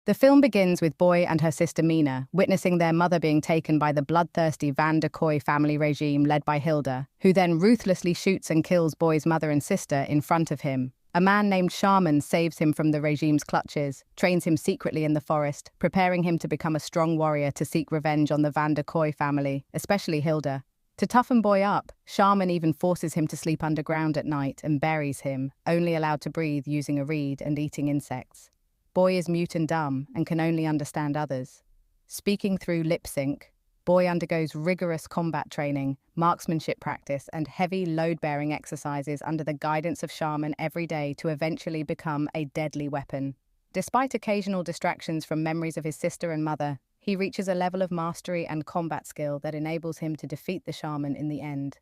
The film begins with Boy and her sister Mina witnessing their mother being taken by the bloodthirsty Van der Kooi family regime led by Hilda, who then ruthlessly shoots and kills Boy's mother and sister in front of him. A man named Shaman saves him from the regime's clutches, trains him secretly in the forest, preparing him to become a strong warrior to seek revenge on the Van der Kooi family, especially Hilda. To toughen Boy up, Shaman even forces him to sleep underground at night and buries him, only allowed to breathe using a reed and eating insects. Boy is mute and dumb and can only understand others. Speaking through lip sync, Boy undergoes rigorous combat training, marksmanship practice, and heavy load-bearing exercises under the guidance of Shaman every day to eventually become a deadly weapon. Despite occasional distractions from memories of his sister and mother, he reaches a level of mastery and combat skill that enables him to defeat the Shaman in the end.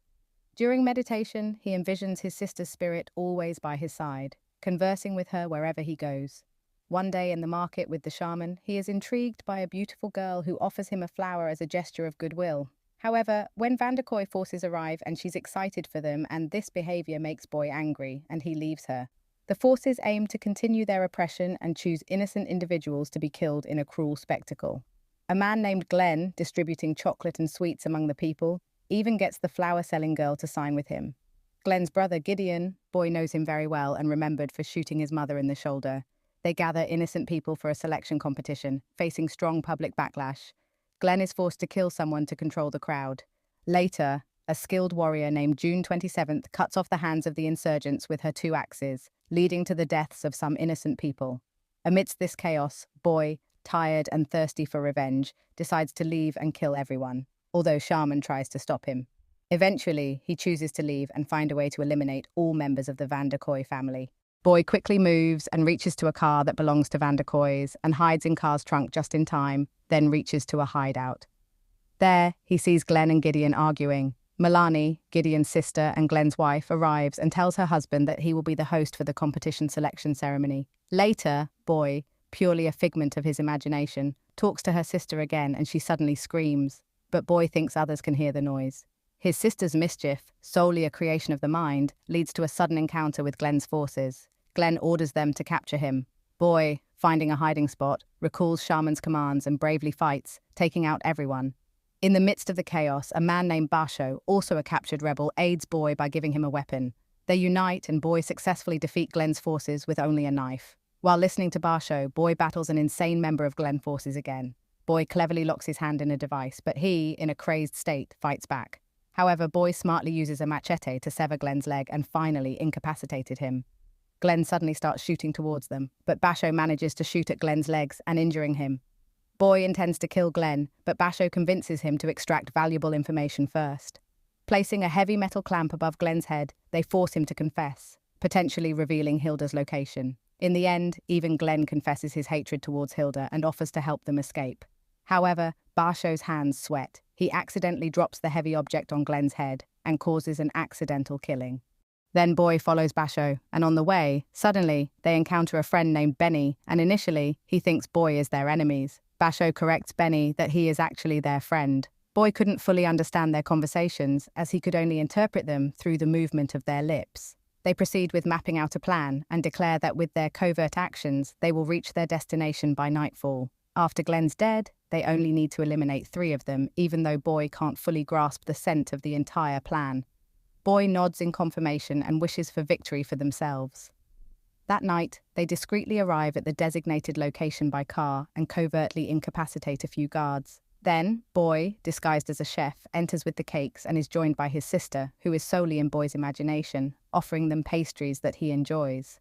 During meditation, he envisions his sister's spirit always by his side, conversing with her wherever he goes. One day in the market with the Shaman, he is intrigued by a beautiful girl who offers him a flower as a gesture of goodwill. However, when Van der Kooi forces arrive and she's excited for them, and this behavior makes Boy angry, and he leaves her. The forces aim to continue their oppression and choose innocent individuals to be killed in a cruel spectacle. A man named Glenn, distributing chocolate and sweets among the people, even gets the flower-selling girl to sign with him. Glenn's brother Gideon, Boy knows him very well and remembered for shooting his mother in the shoulder. They gather innocent people for a selection competition, facing strong public backlash. Glenn is forced to kill someone to control the crowd. Later, a skilled warrior named June 27th cuts off the hands of the insurgents with her 2 axes, leading to the deaths of some innocent people. Amidst this chaos, Boy, tired and thirsty for revenge, decides to leave and kill everyone, although Shaman tries to stop him. Eventually, he chooses to leave and find a way to eliminate all members of the Van der Kooi family. Boy quickly moves and reaches to a car that belongs to Van der Kooi's and hides in car's trunk just in time, then reaches to a hideout. There, he sees Glenn and Gideon arguing. Milani, Gideon's sister and Glenn's wife, arrives and tells her husband that he will be the host for the competition selection ceremony. Later, Boy, purely a figment of his imagination, talks to her sister again and she suddenly screams, but Boy thinks others can hear the noise. His sister's mischief, solely a creation of the mind, leads to a sudden encounter with Glenn's forces. Glenn orders them to capture him. Boy, finding a hiding spot, recalls Shaman's commands and bravely fights, taking out everyone. In the midst of the chaos, a man named Basho, also a captured rebel, aids Boy by giving him a weapon. They unite and Boy successfully defeat Glenn's forces with only a knife. While listening to Basho, Boy battles an insane member of Glenn forces again. Boy cleverly locks his hand in a device, but he, in a crazed state, fights back. However, Boy smartly uses a machete to sever Glenn's leg and finally incapacitated him. Glenn suddenly starts shooting towards them, but Basho manages to shoot at Glenn's legs and injuring him. Boy intends to kill Glenn, but Basho convinces him to extract valuable information first. Placing a heavy metal clamp above Glenn's head, they force him to confess, potentially revealing Hilda's location. In the end, even Glenn confesses his hatred towards Hilda and offers to help them escape. However, Basho's hands sweat. He accidentally drops the heavy object on Glenn's head and causes an accidental killing. Then Boy follows Basho, and on the way, suddenly, they encounter a friend named Benny, and initially, he thinks Boy is their enemies. Basho corrects Benny that he is actually their friend. Boy couldn't fully understand their conversations, as he could only interpret them through the movement of their lips. They proceed with mapping out a plan, and declare that with their covert actions, they will reach their destination by nightfall. After Glenn's dead, they only need to eliminate 3 of them, even though Boy can't fully grasp the scent of the entire plan. Boy nods in confirmation and wishes for victory for themselves. That night, they discreetly arrive at the designated location by car and covertly incapacitate a few guards. Then, Boy, disguised as a chef, enters with the cakes and is joined by his sister, who is solely in Boy's imagination, offering them pastries that he enjoys.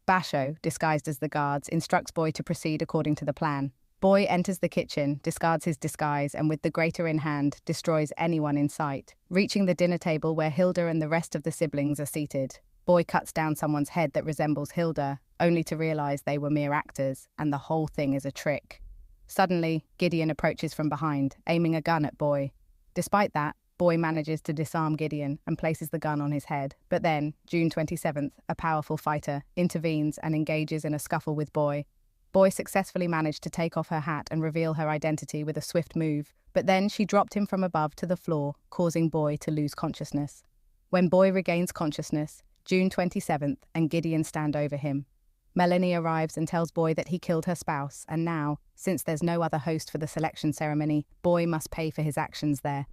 Basho, disguised as the guards, instructs Boy to proceed according to the plan. Boy enters the kitchen, discards his disguise, and with the grater in hand, destroys anyone in sight. Reaching the dinner table where Hilda and the rest of the siblings are seated, Boy cuts down someone's head that resembles Hilda, only to realize they were mere actors, and the whole thing is a trick. Suddenly, Gideon approaches from behind, aiming a gun at Boy. Despite that, Boy manages to disarm Gideon and places the gun on his head. But then, June 27th, a powerful fighter intervenes and engages in a scuffle with Boy. Boy successfully managed to take off her hat and reveal her identity with a swift move, but then she dropped him from above to the floor, causing Boy to lose consciousness. When Boy regains consciousness, June 27th and Gideon stand over him. Melanie arrives and tells Boy that he killed her spouse, and now, since there's no other host for the selection ceremony, Boy must pay for his actions there.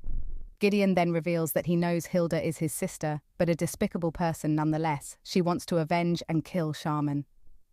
Gideon then reveals that he knows Hilda is his sister, but a despicable person nonetheless. She wants to avenge and kill Shaman.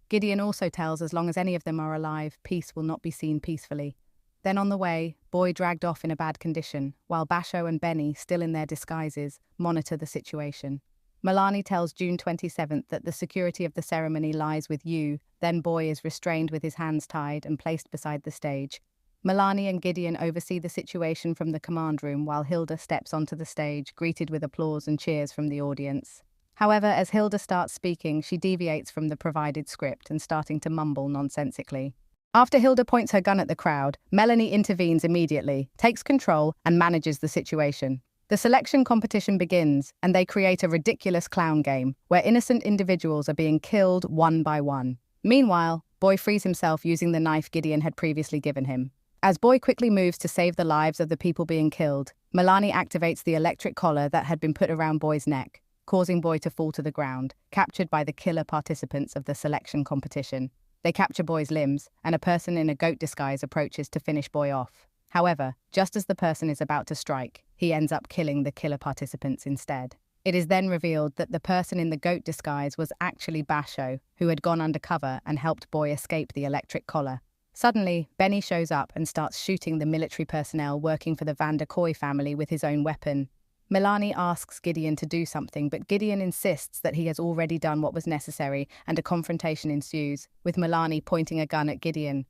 Gideon also tells as long as any of them are alive, peace will not be seen peacefully. Then on the way, Boy dragged off in a bad condition, while Basho and Benny, still in their disguises, monitor the situation. Milani tells June 27th that the security of the ceremony lies with you, then Boy is restrained with his hands tied and placed beside the stage. Milani and Gideon oversee the situation from the command room while Hilda steps onto the stage, greeted with applause and cheers from the audience. However, as Hilda starts speaking, she deviates from the provided script and starting to mumble nonsensically. After Hilda points her gun at the crowd, Melanie intervenes immediately, takes control, and manages the situation. The selection competition begins, and they create a ridiculous clown game, where innocent individuals are being killed one by one. Meanwhile, Boy frees himself using the knife Gideon had previously given him. As Boy quickly moves to save the lives of the people being killed, Milani activates the electric collar that had been put around Boy's neck, causing Boy to fall to the ground, captured by the killer participants of the selection competition. They capture Boy's limbs, and a person in a goat disguise approaches to finish Boy off. However, just as the person is about to strike, he ends up killing the killer participants instead. It is then revealed that the person in the goat disguise was actually Basho, who had gone undercover and helped Boy escape the electric collar. Suddenly, Benny shows up and starts shooting the military personnel working for the Van der Kooi family with his own weapon. Milani asks Gideon to do something, but Gideon insists that he has already done what was necessary, and a confrontation ensues, with Milani pointing a gun at Gideon.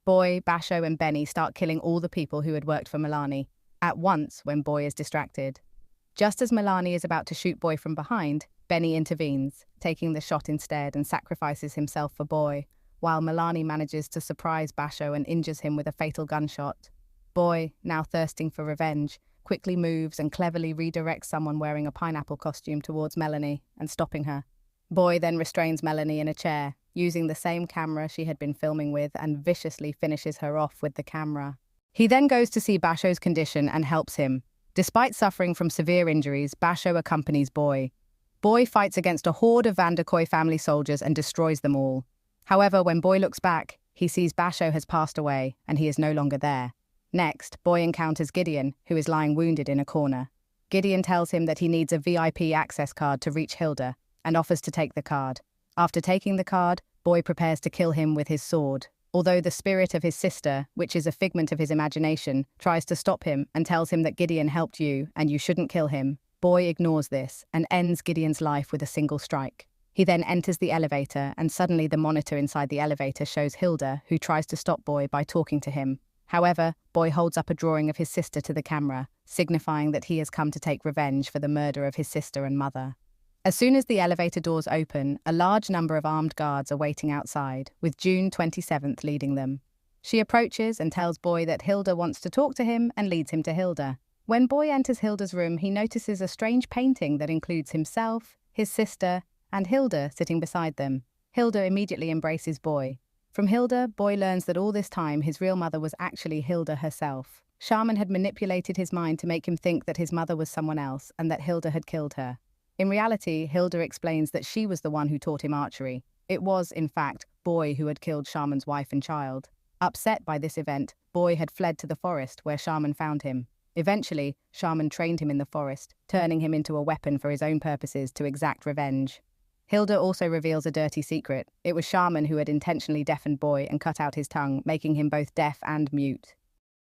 Boy, Basho, and Benny start killing all the people who had worked for Milani, at once when Boy is distracted. Just as Milani is about to shoot Boy from behind, Benny intervenes, taking the shot instead and sacrifices himself for Boy, while Milani manages to surprise Basho and injures him with a fatal gunshot. Boy, now thirsting for revenge, quickly moves and cleverly redirects someone wearing a pineapple costume towards Melanie and stopping her. Boy then restrains Melanie in a chair, using the same camera she had been filming with, and viciously finishes her off with the camera. He then goes to see Basho's condition and helps him. Despite suffering from severe injuries, Basho accompanies Boy. Boy fights against a horde of Van der Kooi family soldiers and destroys them all. However, when Boy looks back, he sees Basho has passed away and he is no longer there. Next, Boy encounters Gideon, who is lying wounded in a corner. Gideon tells him that he needs a VIP access card to reach Hilda and offers to take the card. After taking the card, Boy prepares to kill him with his sword. Although the spirit of his sister, which is a figment of his imagination, tries to stop him and tells him that Gideon helped you and you shouldn't kill him, Boy ignores this and ends Gideon's life with a single strike. He then enters the elevator, and suddenly the monitor inside the elevator shows Hilda, who tries to stop Boy by talking to him. However, Boy holds up a drawing of his sister to the camera, signifying that he has come to take revenge for the murder of his sister and mother. As soon as the elevator doors open, a large number of armed guards are waiting outside, with June 27th leading them. She approaches and tells Boy that Hilda wants to talk to him and leads him to Hilda. When Boy enters Hilda's room, he notices a strange painting that includes himself, his sister, and Hilda sitting beside them. Hilda immediately embraces Boy. From Hilda, Boy learns that all this time his real mother was actually Hilda herself. Shaman had manipulated his mind to make him think that his mother was someone else and that Hilda had killed her. In reality, Hilda explains that she was the one who taught him archery. It was, in fact, Boy who had killed Shaman's wife and child. Upset by this event, Boy had fled to the forest where Shaman found him. Eventually, Shaman trained him in the forest, turning him into a weapon for his own purposes to exact revenge. Hilda also reveals a dirty secret. It was Shaman who had intentionally deafened Boy and cut out his tongue, making him both deaf and mute.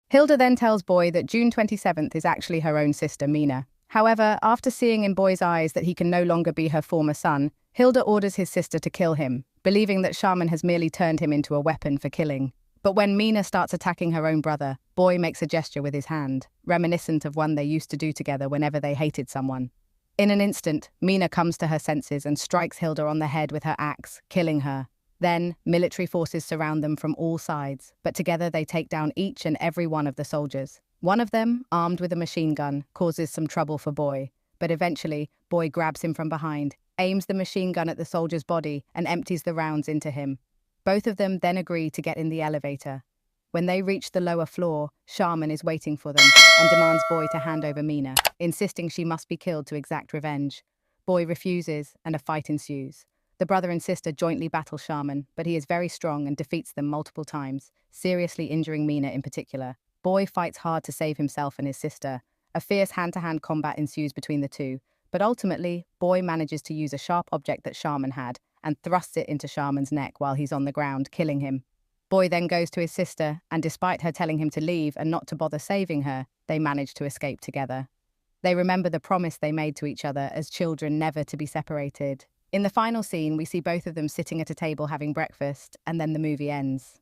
Hilda then tells Boy that June 27th is actually her own sister, Mina. However, after seeing in Boy's eyes that he can no longer be her former son, Hilda orders his sister to kill him, believing that Shaman has merely turned him into a weapon for killing. But when Mina starts attacking her own brother, Boy makes a gesture with his hand, reminiscent of one they used to do together whenever they hated someone. In an instant, Mina comes to her senses and strikes Hilda on the head with her axe, killing her. Then, military forces surround them from all sides, but together they take down each and every one of the soldiers. One of them, armed with a machine gun, causes some trouble for Boy, but eventually, Boy grabs him from behind, aims the machine gun at the soldier's body, and empties the rounds into him. Both of them then agree to get in the elevator. When they reach the lower floor, Shaman is waiting for them and demands Boy to hand over Mina, insisting she must be killed to exact revenge. Boy refuses, and a fight ensues. The brother and sister jointly battle Shaman, but he is very strong and defeats them multiple times, seriously injuring Mina in particular. Boy fights hard to save himself and his sister. A fierce hand-to-hand combat ensues between the two, but ultimately, Boy manages to use a sharp object that Shaman had and thrusts it into Shaman's neck while he's on the ground, killing him. Boy then goes to his sister, and despite her telling him to leave and not to bother saving her, they manage to escape together. They remember the promise they made to each other as children never to be separated. In the final scene, we see both of them sitting at a table having breakfast, and then the movie ends.